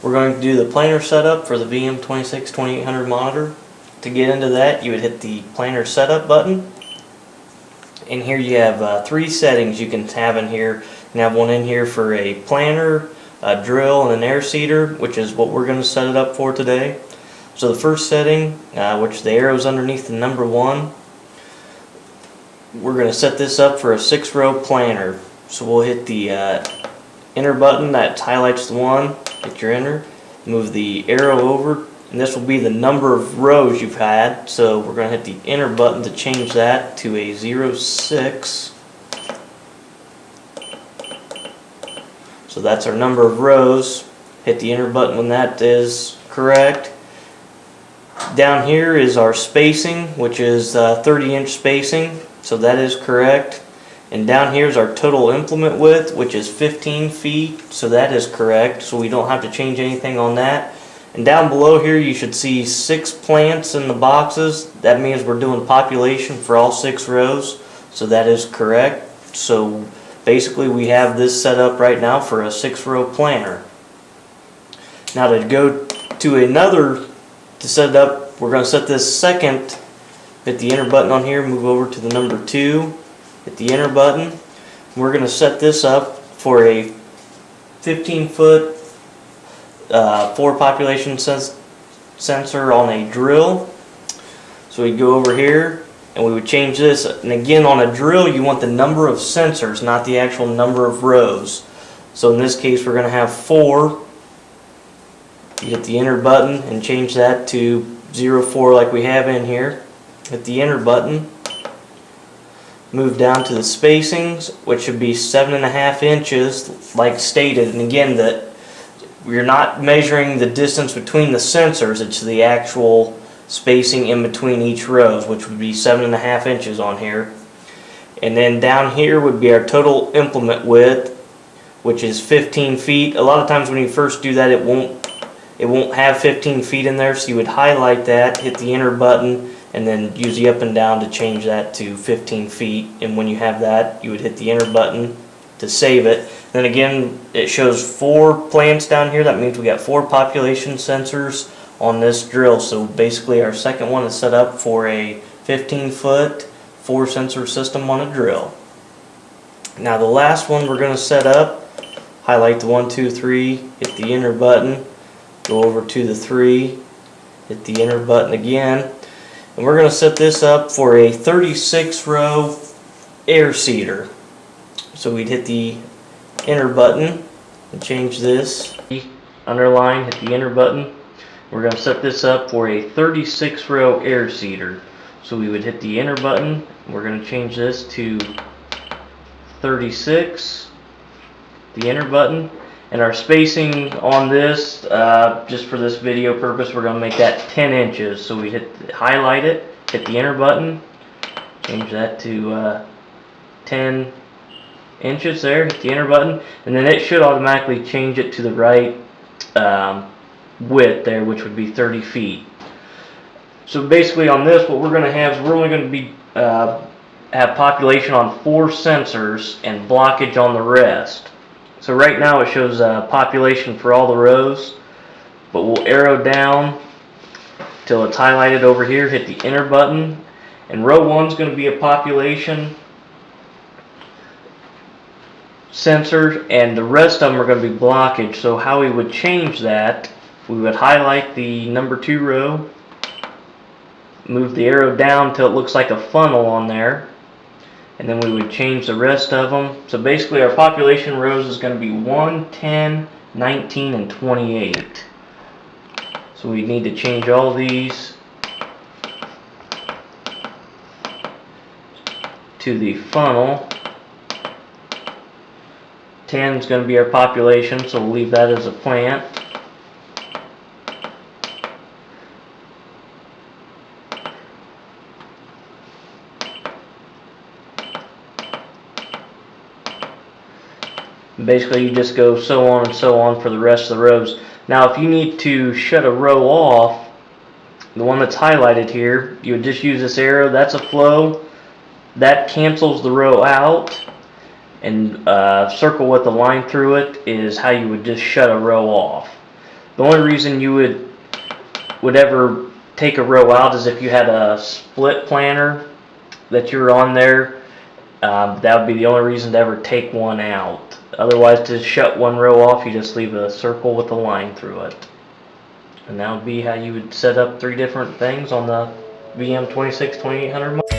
We're going to do the planer setup for the VM26-2800 monitor. To get into that, you would hit the planer setup button. And here you have three settings you can have in here. You can have one in here for a planer, a drill, and an air seeder, which is what we're going to set it up for today. So the first setting, which the arrow is underneath the number 1, we're going to set this up for a 6-row planer. So we'll hit the enter button that highlights the 1, hit your enter, move the arrow over, and this will be the number of rows you've had. So we're going to hit the enter button to change that to a 06. So that's our number of rows. Hit the enter button when that is correct. Down here is our spacing, which is 30-inch spacing, so that is correct. And down here is our total implement width, which is 15 feet, so that is correct, so we don't have to change anything on that. And down below here you should see 6 plants in the boxes. That means we're doing population for all 6 rows, so that is correct. So basically we have this set up right now for a 6-row planner. Now to go to set it up, we're going to set this second, hit the enter button on here, move over to the number 2, hit the enter button. We're going to set this up for a 15-foot 4 population sensor on a drill. So we go over here and we would change this, and again on a drill you want the number of sensors, not the actual number of rows. So in this case we're going to have 4. You hit the enter button and change that to 04 like we have in here. Hit the enter button. Move down to the spacings, which should be 7.5 inches like stated. And again, we're not measuring the distance between the sensors, it's the actual spacing in between each rows, which would be 7.5 inches on here. And then down here would be our total implement width, which is 15 feet. A lot of times when you first do that, it won't have 15 feet in there, so you would highlight that, hit the enter button, and then use the up and down to change that to 15 feet. And when you have that, you would hit the enter button to save it. Then again, it shows 4 plants down here. That means we got 4 population sensors on this drill. So basically our second one is set up for a 15-foot 4 sensor system on a drill. Now the last one we're going to set up, highlight the 1, 2, 3, hit the enter button, go over to the 3, hit the enter button again, and we're going to set this up for a 36-row air seeder. So we'd hit the enter button and change this, underline, hit the enter button. We're going to set this up for a 36-row air seeder. So we would hit the enter button, and we're going to change this to 36, the enter button. And our spacing on this, just for this video purpose, we're going to make that 10 inches. So we highlight it, hit the enter button, change that to 10 inches there, hit the enter button, and then it should automatically change it to the right width there, which would be 30 feet. So basically on this, what we're going to have is we're only going to be have population on 4 sensors and blockage on the rest. So right now it shows population for all the rows, but we'll arrow down till it's highlighted over here, hit the enter button, and row 1 is going to be a population sensor, and the rest of them are going to be blockage. So how we would change that, we would highlight the number 2 row, move the arrow down till it looks like a funnel on there, and then we would change the rest of them. So basically our population rows is going to be 1, 10, 19, and 28. So we need to change all these to the funnel. 10 is going to be our population, so we'll leave that as a plant. Basically you just go so on and so on for the rest of the rows. Now if you need to shut a row off, the one that's highlighted here, you would just use this arrow, that's a flow, that cancels the row out, and circle with the line through it is how you would just shut a row off. The only reason you would ever take a row out is if you had a split planner that you're on there. That would be the only reason to ever take one out. Otherwise, to shut one row off, you just leave a circle with a line through it. And that would be how you would set up 3 different things on the VM 26 2800 model.